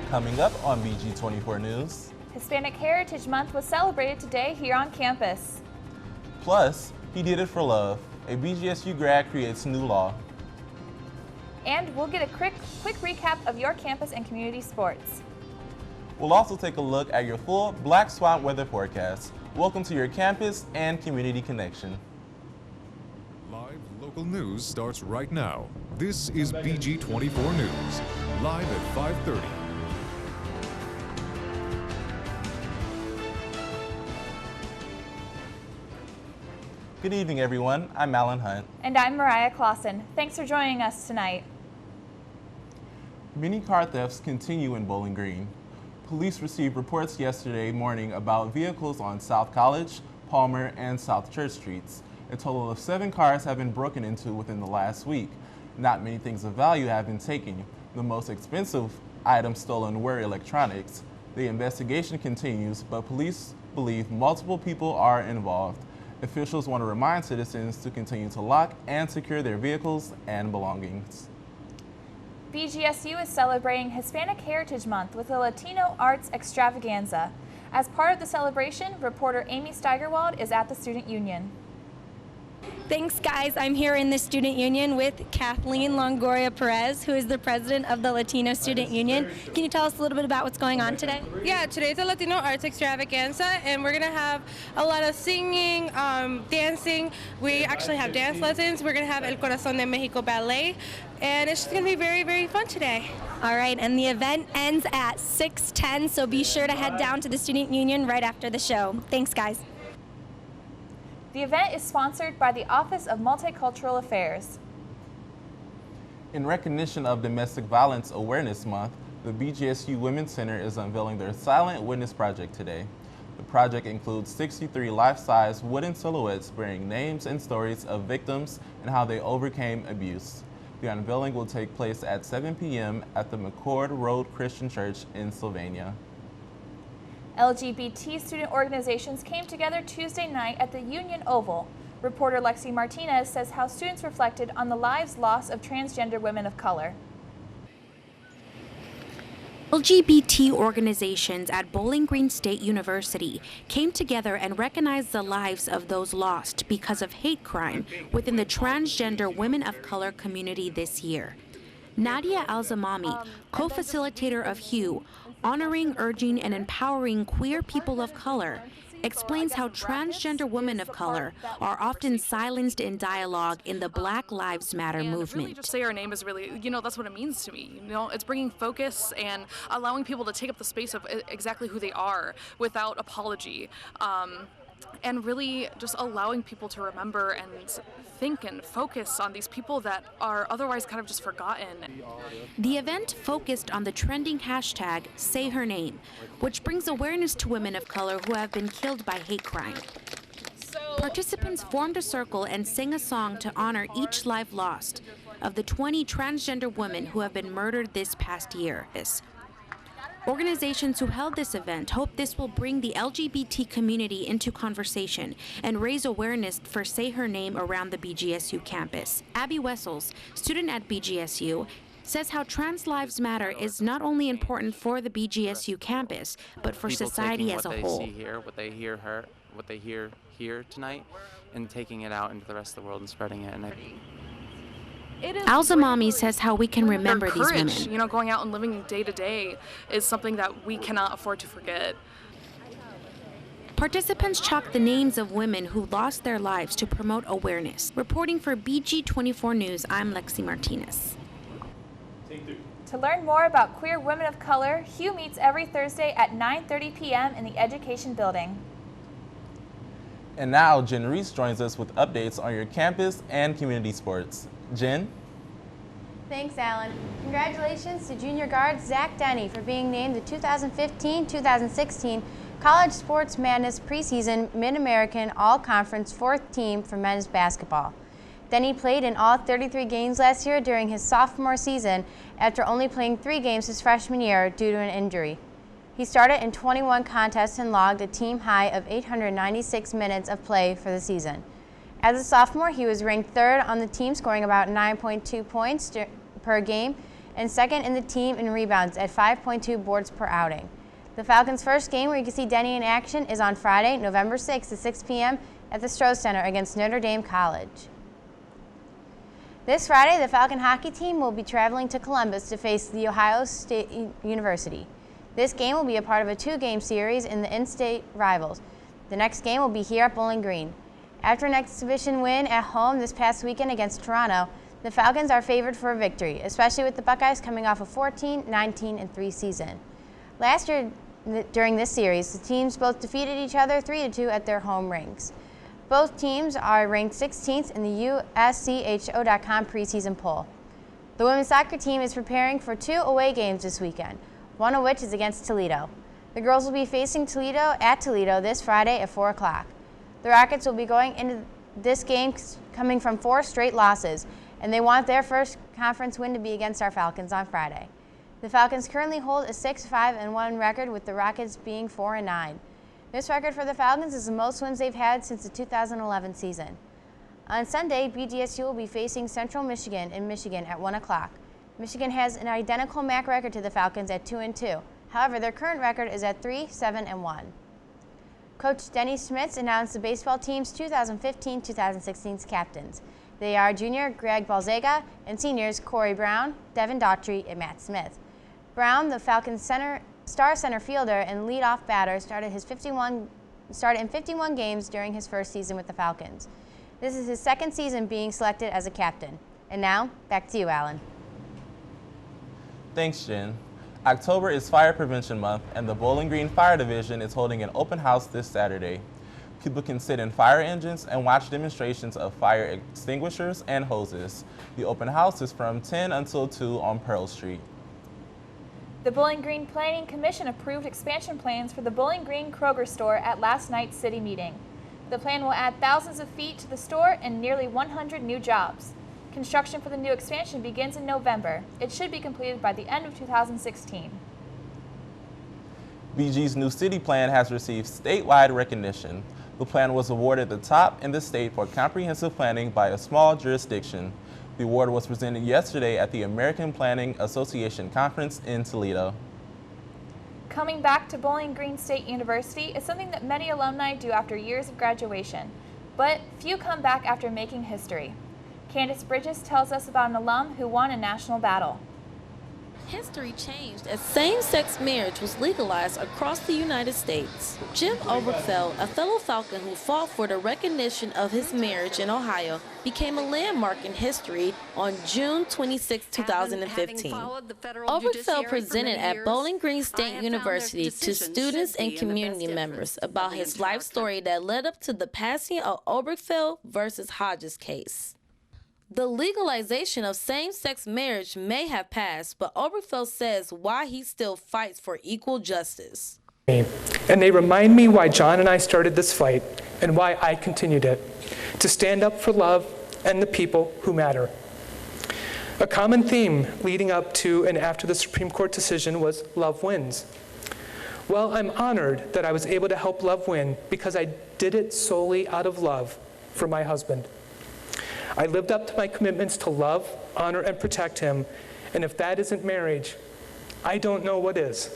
Coming up on BG24 News. Hispanic Heritage Month was celebrated today here on campus. Plus, he did it for love. A BGSU grad creates new law. And we'll get a quick recap of your campus and community sports. We'll also take a look at your full Black Swan weather forecast. Welcome to your campus and community connection. Live local news starts right now. This is BG24 News, live at 5:30. Good evening, everyone. I'm Alan Hunt. And I'm Mariah Clausen. Thanks for joining us tonight. Many car thefts continue in Bowling Green. Police received reports yesterday morning about vehicles on South College, Palmer, and South Church Streets. A total of 7 cars have been broken into within the last week. Not many things of value have been taken. The most expensive items stolen were electronics. The investigation continues, but police believe multiple people are involved. Officials want to remind citizens to continue to lock and secure their vehicles and belongings. BGSU is celebrating Hispanic Heritage Month with a Latino Arts Extravaganza. As part of the celebration, reporter Amy Steigerwald is at the Student Union. Thanks, guys. I'm here in the Student Union with Kathleen Longoria Perez, who is the president of the Latino Student Union. Can you tell us a little bit about what's going on today? Yeah, today's a Latino Arts Extravaganza, and we're going to have a lot of singing, dancing. We actually have dance lessons. We're going to have El Corazón de Mexico Ballet, and it's just going to be very, very fun today. All right, and the event ends at 6:10, so be sure to head down to the Student Union right after the show. Thanks, guys. The event is sponsored by the Office of Multicultural Affairs. In recognition of Domestic Violence Awareness Month, the BGSU Women's Center is unveiling their Silent Witness project today. The project includes 63 life-size wooden silhouettes bearing names and stories of victims and how they overcame abuse. The unveiling will take place at 7 p.m. at the McCord Road Christian Church in Sylvania. LGBT student organizations came together Tuesday night at the Union Oval. Reporter Lexi Martinez says how students reflected on the lives lost of transgender women of color. LGBT organizations at Bowling Green State University came together and recognized the lives of those lost because of hate crime within the transgender women of color community this year. Nadia Alzamami, co-facilitator of HUE, honoring, urging, and empowering queer people of color, explains how transgender women of color are often silenced in dialogue in the Black Lives Matter movement. Really just say our name is really, that's what it means to me. It's bringing focus and allowing people to take up the space of exactly who they are without apology. And really just allowing people to remember and think and focus on these people that are otherwise kind of just forgotten. The event focused on the trending hashtag #SayHerName, which brings awareness to women of color who have been killed by hate crime. Participants formed a circle and sang a song to honor each life lost of the 20 transgender women who have been murdered this past year. Organizations who held this event hope this will bring the LGBT community into conversation and raise awareness for Say Her Name around the BGSU campus. Abby Wessels, student at BGSU, says how trans lives matter is not only important for the BGSU campus, but for society as a whole. What they see here, what they hear here tonight, and taking it out into the rest of the world and spreading it. Alzamami says how we can remember these women. Going out and living day to day is something that we cannot afford to forget. Participants chalked the names of women who lost their lives to promote awareness. Reporting for BG24 News, I'm Lexi Martinez. To learn more about queer women of color, HUE meets every Thursday at 9:30 p.m. in the Education Building. And now, Jen Reese joins us with updates on your campus and community sports. Jen? Thanks, Alan. Congratulations to junior guard Zach Denny for being named the 2015-2016 College Sports Madness Preseason Mid-American All-Conference 4th team for men's basketball. Denny played in all 33 games last year during his sophomore season after only playing 3 games his freshman year due to an injury. He started in 21 contests and logged a team high of 896 minutes of play for the season. As a sophomore, he was ranked 3rd on the team, scoring about 9.2 points per game and second in the team in rebounds at 5.2 boards per outing. The Falcons' first game where you can see Denny in action is on Friday, November 6th at 6 p.m. at the Stroh Center against Notre Dame College. This Friday, the Falcon hockey team will be traveling to Columbus to face the Ohio State University. This game will be a part of a two-game series in the in-state rivals. The next game will be here at Bowling Green. After an exhibition win at home this past weekend against Toronto, the Falcons are favored for a victory, especially with the Buckeyes coming off a 14-19-3 season. Last year, during this series, the teams both defeated each other 3-2 at their home rinks. Both teams are ranked 16th in the USCHO.com preseason poll. The women's soccer team is preparing for 2 away games this weekend, one of which is against Toledo. The girls will be facing Toledo at Toledo this Friday at 4 o'clock. The Rockets will be going into this game coming from 4 straight losses, and they want their first conference win to be against our Falcons on Friday. The Falcons currently hold a 6-5-1 record, with the Rockets being 4-9. This record for the Falcons is the most wins they've had since the 2011 season. On Sunday, BGSU will be facing Central Michigan in Michigan at 1 o'clock. Michigan has an identical MAC record to the Falcons at 2-2. However, their current record is at 3-7-1. Coach Denny Schmitz announced the baseball team's 2015-2016 captains. They are junior Greg Balzaga and seniors Corey Brown, Devin Daughtry, and Matt Smith. Brown, the Falcons' star center fielder and leadoff batter, started in 51 games during his first season with the Falcons. This is his second season being selected as a captain. And now, back to you, Alan. Thanks, Jen. October is Fire Prevention Month, and the Bowling Green Fire Division is holding an open house this Saturday. People can sit in fire engines and watch demonstrations of fire extinguishers and hoses. The open house is from 10 until 2 on Pearl Street. The Bowling Green Planning Commission approved expansion plans for the Bowling Green Kroger store at last night's city meeting. The plan will add thousands of feet to the store and nearly 100 new jobs. Construction for the new expansion begins in November. It should be completed by the end of 2016. BG's new city plan has received statewide recognition. The plan was awarded the top in the state for comprehensive planning by a small jurisdiction. The award was presented yesterday at the American Planning Association Conference in Toledo. Coming back to Bowling Green State University is something that many alumni do after years of graduation, but few come back after making history. Candace Bridges tells us about an alum who won a national battle. History changed as same-sex marriage was legalized across the United States. Jim Obergefell, a fellow Falcon who fought for the recognition of his marriage in Ohio, became a landmark in history on June 26, 2015. Obergefell presented at Bowling Green State University to students and community members about his life story that led up to the passing of Obergefell versus Hodges case. The legalization of same-sex marriage may have passed, but Obergefell says why he still fights for equal justice. And they remind me why John and I started this fight and why I continued it, to stand up for love and the people who matter. A common theme leading up to and after the Supreme Court decision was love wins. Well, I'm honored that I was able to help love win because I did it solely out of love for my husband. I lived up to my commitments to love, honor, and protect him, and if that isn't marriage, I don't know what is.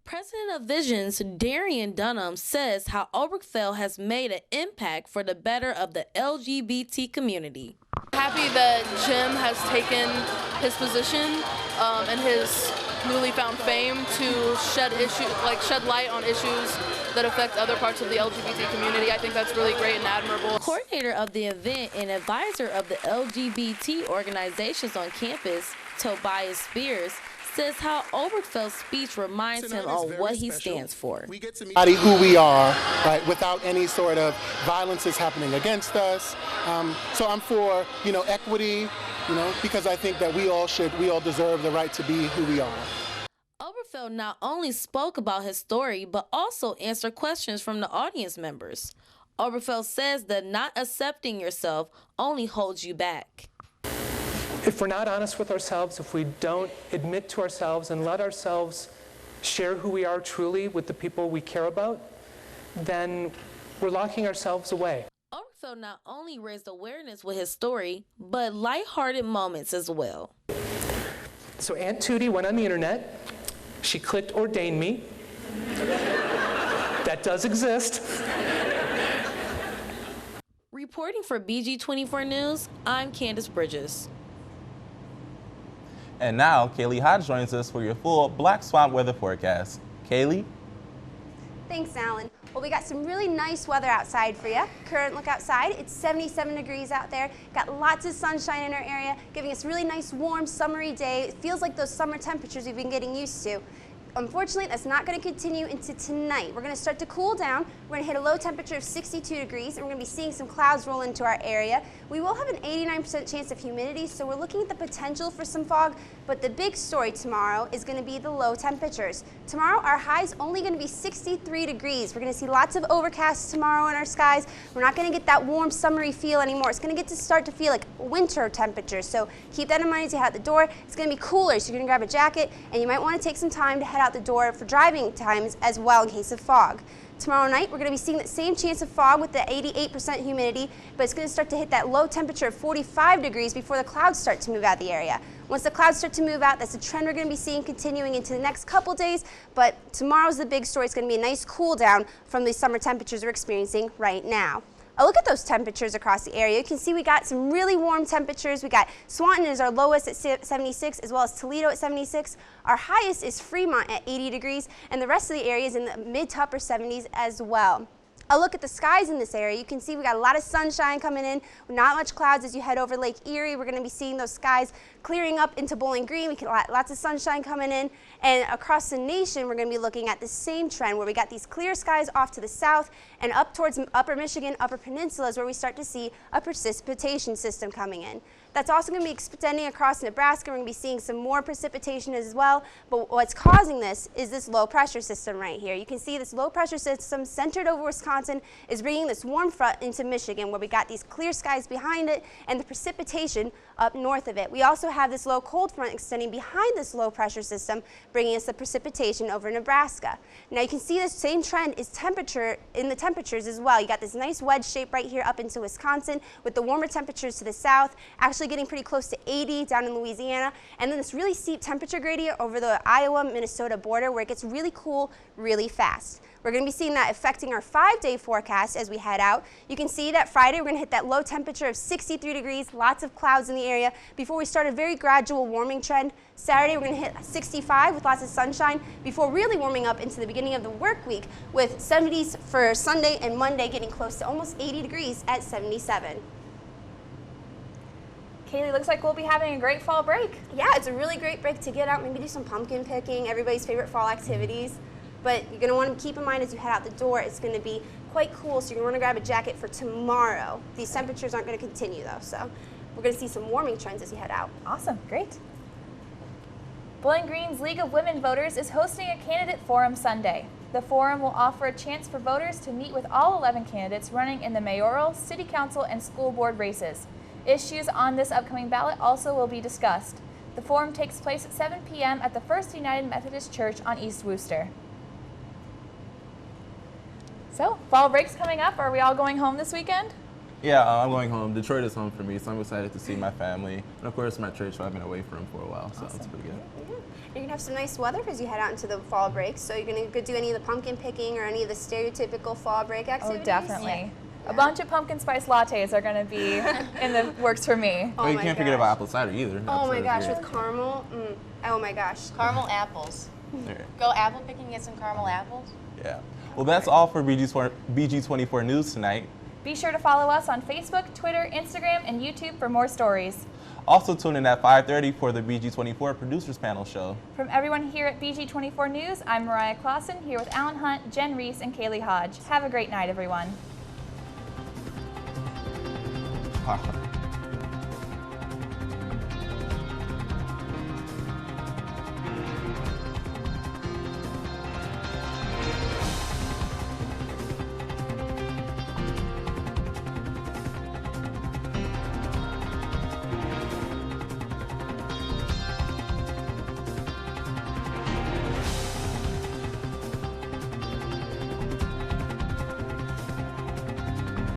President of Visions, Darian Dunham, says how Obergefell has made an impact for the better of the LGBT community. Happy that Jim has taken his position and his newly found fame to shed light on issues that affect other parts of the LGBT community. I think that's really great and admirable. Coordinator of the event and advisor of the LGBT organizations on campus, Tobias Spears, says how Obergefell's speech reminds him of what he stands for. We get to meet who we are, right, without any sort of violences happening against us. So I'm for, equity, because I think that we all deserve the right to be who we are. Obergefell not only spoke about his story, but also answered questions from the audience members. Obergefell says that not accepting yourself only holds you back. If we're not honest with ourselves, if we don't admit to ourselves and let ourselves share who we are truly with the people we care about, then we're locking ourselves away. Obergefell not only raised awareness with his story, but lighthearted moments as well. So Aunt Tootie went on the internet. She clicked ordain me. That does exist. Reporting for BG24 News, I'm Candace Bridges. And now, Kaylee Hodge joins us for your full Black Swamp weather forecast. Kaylee? Thanks, Alan. Well, we got some really nice weather outside for you. Current look outside, it's 77 degrees out there. Got lots of sunshine in our area, giving us a really nice, warm, summery day. It feels like those summer temperatures we've been getting used to. Unfortunately, that's not going to continue into tonight. We're going to start to cool down. We're going to hit a low temperature of 62 degrees, and we're going to be seeing some clouds roll into our area. We will have an 89% chance of humidity, so we're looking at the potential for some fog, but the big story tomorrow is going to be the low temperatures. Tomorrow, our high is only going to be 63 degrees. We're going to see lots of overcast tomorrow in our skies. We're not going to get that warm, summery feel anymore. It's going to start to feel like winter temperatures, so keep that in mind as you head out the door. It's going to be cooler, so you're going to grab a jacket, and you might want to take some time to head out the door for driving times as well in case of fog. Tomorrow night, we're going to be seeing that same chance of fog with the 88% humidity, but it's going to start to hit that low temperature of 45 degrees before the clouds start to move out of the area. Once the clouds start to move out, that's a trend we're going to be seeing continuing into the next couple days, but tomorrow's the big story. It's going to be a nice cool down from the summer temperatures we're experiencing right now. A look at those temperatures across the area. You can see we got some really warm temperatures. We got Swanton is our lowest at 76, as well as Toledo at 76. Our highest is Fremont at 80 degrees, and the rest of the area is in the mid to upper 70s as well. A look at the skies in this area. You can see we got a lot of sunshine coming in, not much clouds as you head over Lake Erie. We're going to be seeing those skies clearing up into Bowling Green. We get lots of sunshine coming in, and across the nation we're going to be looking at the same trend where we got these clear skies off to the south and up towards upper Michigan, upper peninsulas where we start to see a precipitation system coming in. That's also going to be extending across Nebraska. We're going to be seeing some more precipitation as well, but what's causing this is this low pressure system right here. You can see this low pressure system centered over Wisconsin is bringing this warm front into Michigan where we got these clear skies behind it and the precipitation up north of it. We also have this low cold front extending behind this low pressure system, bringing us the precipitation over Nebraska. Now you can see this same trend is temperature in the temperatures as well. You got this nice wedge shape right here up into Wisconsin with the warmer temperatures to the south, actually getting pretty close to 80 down in Louisiana, and then this really steep temperature gradient over the Iowa-Minnesota border where it gets really cool really fast. We're going to be seeing that affecting our 5-day forecast as we head out. You can see that Friday we're going to hit that low temperature of 63 degrees, lots of clouds in the area before we start a very gradual warming trend. Saturday we're going to hit 65 with lots of sunshine before really warming up into the beginning of the work week with 70s for Sunday and Monday getting close to almost 80 degrees at 77. Kaylee, looks like we'll be having a great fall break. Yeah, it's a really great break to get out, maybe do some pumpkin picking, everybody's favorite fall activities. But you're going to want to keep in mind as you head out the door, it's going to be quite cool, so you're going to want to grab a jacket for tomorrow. These temperatures aren't going to continue though, so we're going to see some warming trends as you head out. Awesome, great. Bowling Green's League of Women Voters is hosting a candidate forum Sunday. The forum will offer a chance for voters to meet with all 11 candidates running in the mayoral, city council, and school board races. Issues on this upcoming ballot also will be discussed. The forum takes place at 7 p.m. at the First United Methodist Church on East Wooster. So, fall break's coming up. Are we all going home this weekend? Yeah, I'm going home. Detroit is home for me, so I'm excited to see my family. And of course, my church, so I've been away from for a while, so it's pretty good. You're going to have some nice weather as you head out into the fall break. So you're going to do any of the pumpkin picking or any of the stereotypical fall break activities? Oh, definitely. A bunch of pumpkin spice lattes are going to be in the works for me. Oh, you can't forget about apple cider either. Oh my gosh, with caramel. Oh my gosh. Caramel apples. Go apple picking and get some caramel apples. Yeah. Well, that's all for BG24 News tonight. Be sure to follow us on Facebook, Twitter, Instagram, and YouTube for more stories. Also tune in at 5:30 for the BG24 Producers Panel show. From everyone here at BG24 News, I'm Mariah Clausen here with Alan Hunt, Jen Reese, and Kaylee Hodge. Have a great night, everyone.